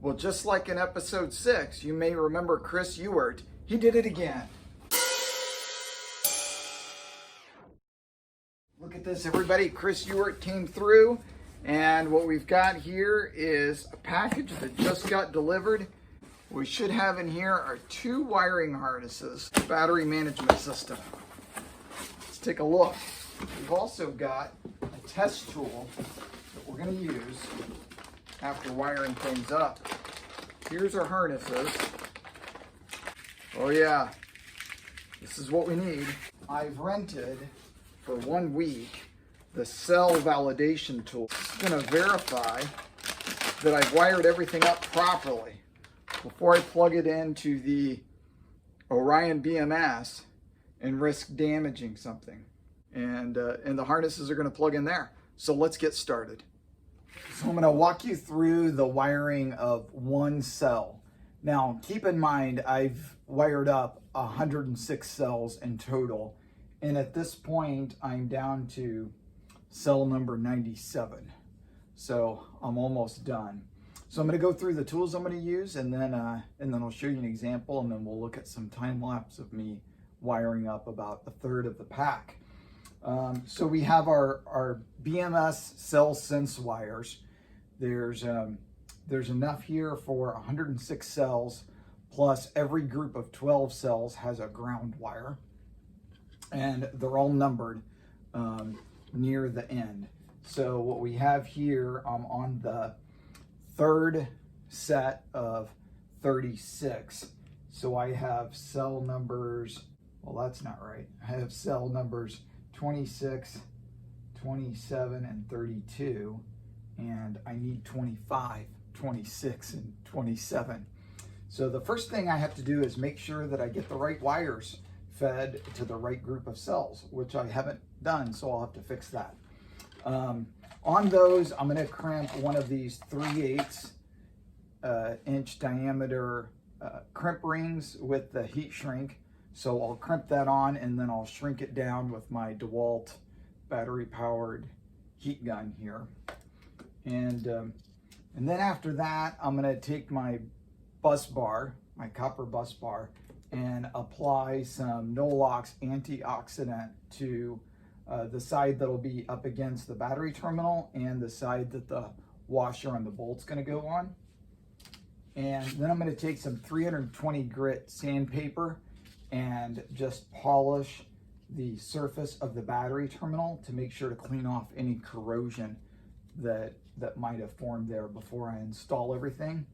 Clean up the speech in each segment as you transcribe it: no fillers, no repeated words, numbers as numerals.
Well, just like in episode 6, you may remember Chris Ewart. He did it again. Look at this, everybody. Chris Ewart came through, and what we've got here is a package that just got delivered. What we should have in here are 2 wiring harnesses, battery management system. Let's take a look. We've also got a test tool that we're going to use after wiring things up. Here's our harnesses. Oh yeah, this is what we need. I've rented for 1 week the cell validation tool. It's going to verify that I've wired everything up properly before I plug it into the Orion BMS and risk damaging something. And the harnesses are going to plug in there. So let's get started. So I'm going to walk you through the wiring of 1 cell. Now, keep in mind, I've wired up 106 cells in total. And at this point, I'm down to cell number 97. So I'm almost done. So I'm going to go through the tools I'm going to use, and then I'll show you an example, and then we'll look at some time lapse of me wiring up about 1/3 of the pack. So we have our BMS cell sense wires. There's enough here for 106 cells, plus every group of 12 cells has a ground wire, and they're all numbered near the end. So what we have here, on the 3rd set of 36. So I have cell numbers, well, that's not right. I have cell numbers 26, 27, and 32, and I need 25, 26, and 27. So the first thing I have to do is make sure that I get the right wires fed to the right group of cells, which I haven't done, so I'll have to fix that. On those, I'm going to crimp one of these 3/8 inch diameter crimp rings with the heat shrink. So I'll crimp that on, and then I'll shrink it down with my DeWalt battery powered heat gun here. And then after that, I'm going to take my bus bar, my copper bus bar, and apply some Nolox antioxidant to the side that'll be up against the battery terminal and the side that the washer on the bolt's going to go on. And then I'm going to take some 320 grit sandpaper and just polish the surface of the battery terminal to make sure to clean off any corrosion that might have formed there before I install everything.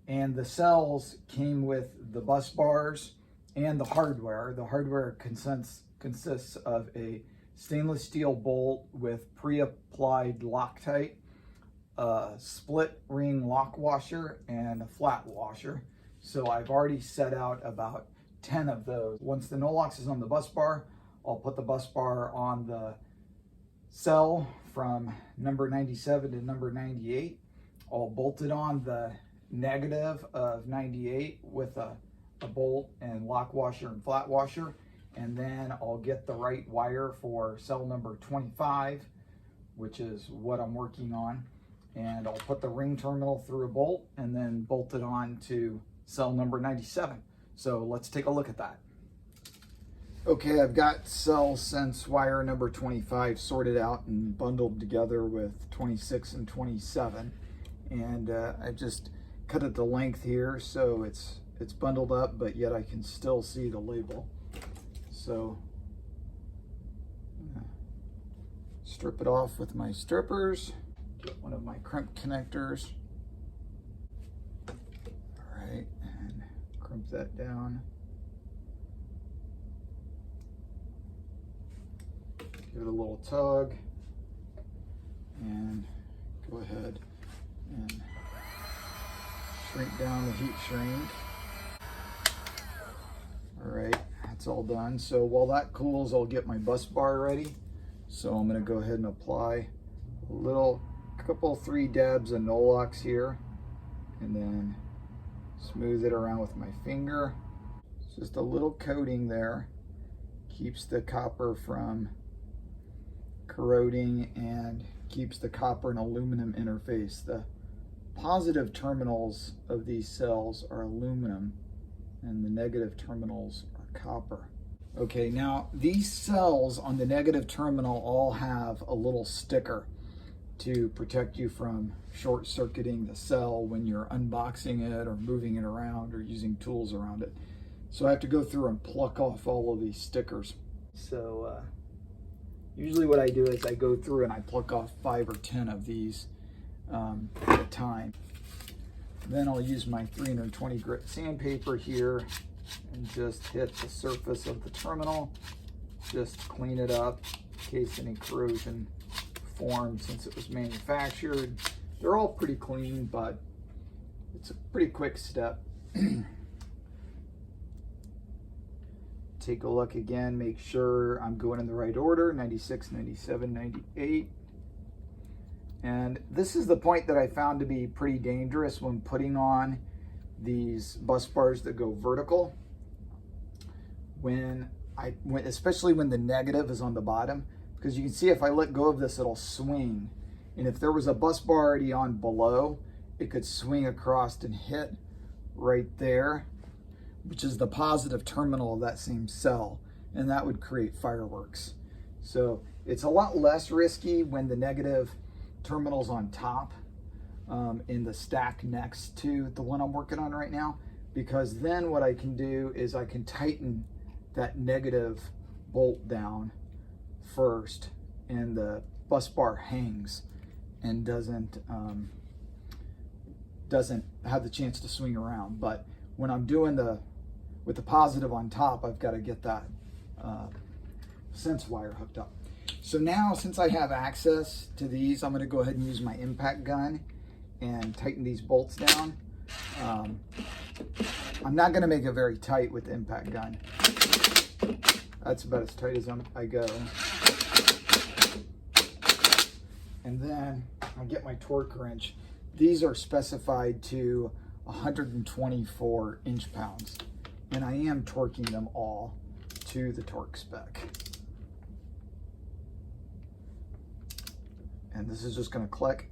And the cells came with the bus bars and the hardware. The hardware consists of a stainless steel bolt with pre-applied Loctite, a split ring lock washer, and a flat washer. So I've already set out about 10 of those. Once the Nolox is on the bus bar, I'll put the bus bar on the cell from number 97 to number 98. I'll bolt it on the negative of 98 with a bolt and lock washer and flat washer. And then I'll get the right wire for cell number 25, which is what I'm working on. And I'll put the ring terminal through a bolt and then bolt it on to cell number 97. So let's take a look at that. Okay, I've got cell sense wire number 25 sorted out and bundled together with 26 and 27. And I just cut it to length here, so it's bundled up, but yet I can still see the label. So strip it off with my strippers, get one of my crimp connectors. All right, and crimp that down. Give it a little tug and go ahead and shrink down the heat shrink. All right, that's all done. So while that cools, I'll get my bus bar ready. So I'm gonna go ahead and apply a couple 3 dabs of Nolox here, and then smooth it around with my finger. It's just a little coating there. Keeps the copper from corroding and keeps the copper and aluminum interface, the positive terminals of these cells are aluminum and the negative terminals are copper. Okay, now these cells on the negative terminal all have a little sticker to protect you from short-circuiting the cell when you're unboxing it or moving it around or using tools around it. So I have to go through and pluck off all of these stickers. So usually what I do is I go through and I pluck off 5 or 10 of these at a time. Then I'll use my 320 grit sandpaper here and just hit the surface of the terminal, just clean it up in case any corrosion formed since it was manufactured. They're all pretty clean, but it's a pretty quick step. Take a look again, make sure I'm going in the right order, 96, 97, 98. And this is the point that I found to be pretty dangerous when putting on these bus bars that go vertical. Especially when the negative is on the bottom, because you can see if I let go of this, it'll swing. And if there was a bus bar already on below, it could swing across and hit right there, which is the positive terminal of that same cell, and that would create fireworks. So it's a lot less risky when the negative terminal's on top in the stack next to the one I'm working on right now, because then what I can do is I can tighten that negative bolt down first, and the bus bar hangs and doesn't have the chance to swing around. But when I'm doing with the positive on top, I've got to get that sense wire hooked up. So now, since I have access to these, I'm going to go ahead and use my impact gun and tighten these bolts down. I'm not going to make it very tight with the impact gun. That's about as tight as I go. And then I get my torque wrench. These are specified to 124 inch-pounds, and I am torquing them all to the torque spec. And this is just going to click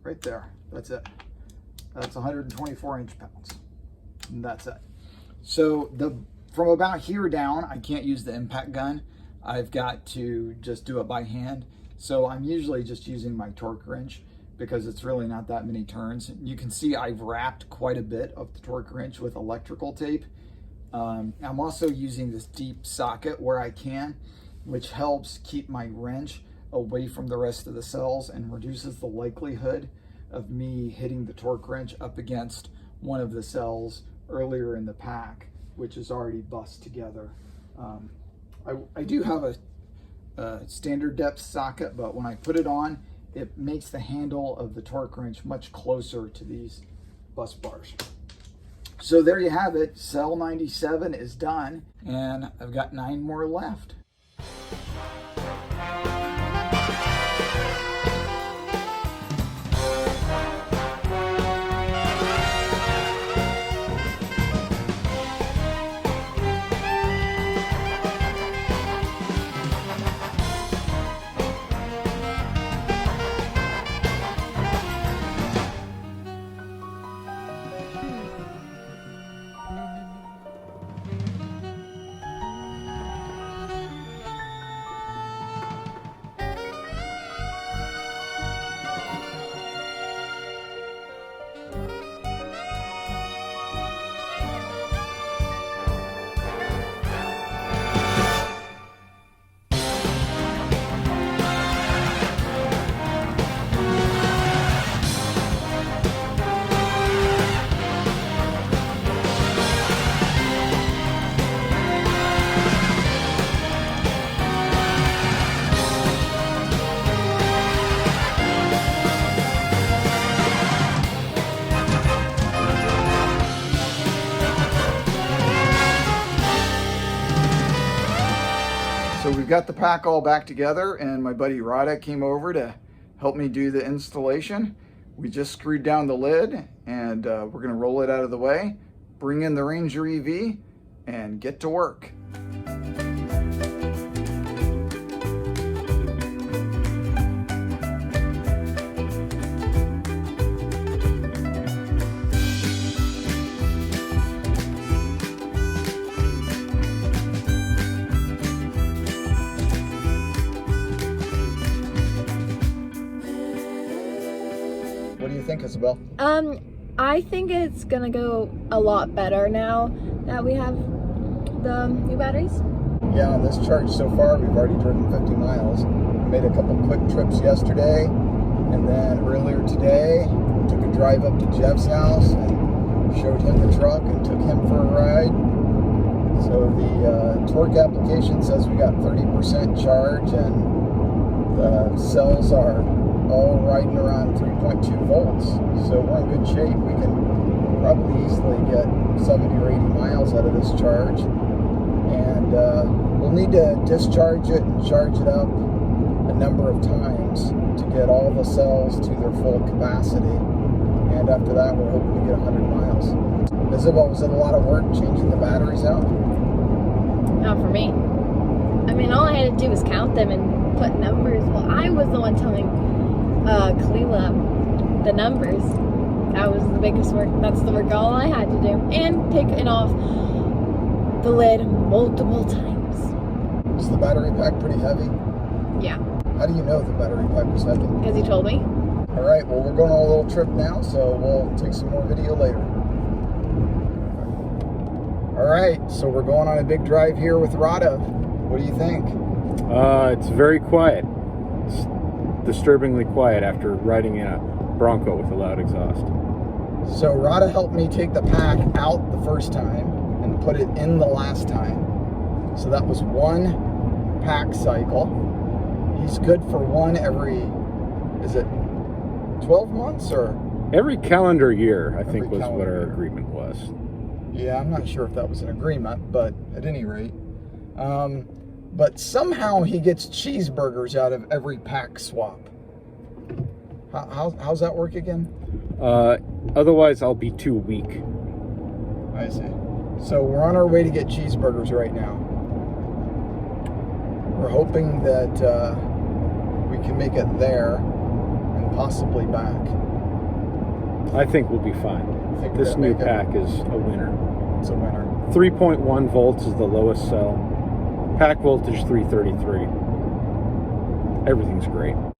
right there. That's it. That's 124 inch-pounds. And that's it. So from about here down, I can't use the impact gun. I've got to just do it by hand. So I'm usually just using my torque wrench because it's really not that many turns. You can see I've wrapped quite a bit of the torque wrench with electrical tape. I'm also using this deep socket where I can, which helps keep my wrench away from the rest of the cells and reduces the likelihood of me hitting the torque wrench up against one of the cells earlier in the pack, which is already bust together. I do have a standard depth socket, but when I put it on, it makes the handle of the torque wrench much closer to these bus bars. So there you have it. Cell 97 is done, and I've got 9 more left. So we've got the pack all back together, and my buddy Rada came over to help me do the installation. We just screwed down the lid, and we're gonna roll it out of the way, bring in the Ranger EV, and get to work. Isabel? I think it's gonna go a lot better now that we have the new batteries. Yeah, on this charge so far, we've already driven 50 miles. We made a couple quick trips yesterday, and then earlier today, we took a drive up to Jeff's house and showed him the truck and took him for a ride. So the torque application says we got 30% charge, and the cells are all riding around 3.2 volts. So we're in good shape. We can probably easily get 70 or 80 miles out of this charge. And we'll need to discharge it and charge it up a number of times to get all the cells to their full capacity. And after that, we're hoping to get 100 miles. Isabel, was it a lot of work changing the batteries out? Not for me. I mean, all I had to do was count them and put numbers. Well, I was the one telling Kalila the numbers. That was the biggest work. That's the work all I had to do. And taking off the lid multiple times. Is the battery pack pretty heavy? Yeah. How do you know the battery pack was heavy? Because he told me. All right, well, we're going on a little trip now, so we'll take some more video later. All right, so we're going on a big drive here with Rada. What do you think? It's very quiet. It's disturbingly quiet after riding in a Bronco with a loud exhaust. So Rada helped me take the pack out the first time and put it in the last time. So that was one pack cycle. He's good for one every, is it 12 months or? Every calendar year, I think, was calendar what our year. agreement was. Yeah, I'm not sure if that was an agreement, but at any rate. But somehow he gets cheeseburgers out of every pack swap. How's that work again? Otherwise, I'll be too weak. I see. So we're on our way to get cheeseburgers right now. We're hoping that we can make it there and possibly back. I think we'll be fine. This new pack is a winner. It's a winner. 3.1 volts is the lowest cell. Pack voltage 333. Everything's great.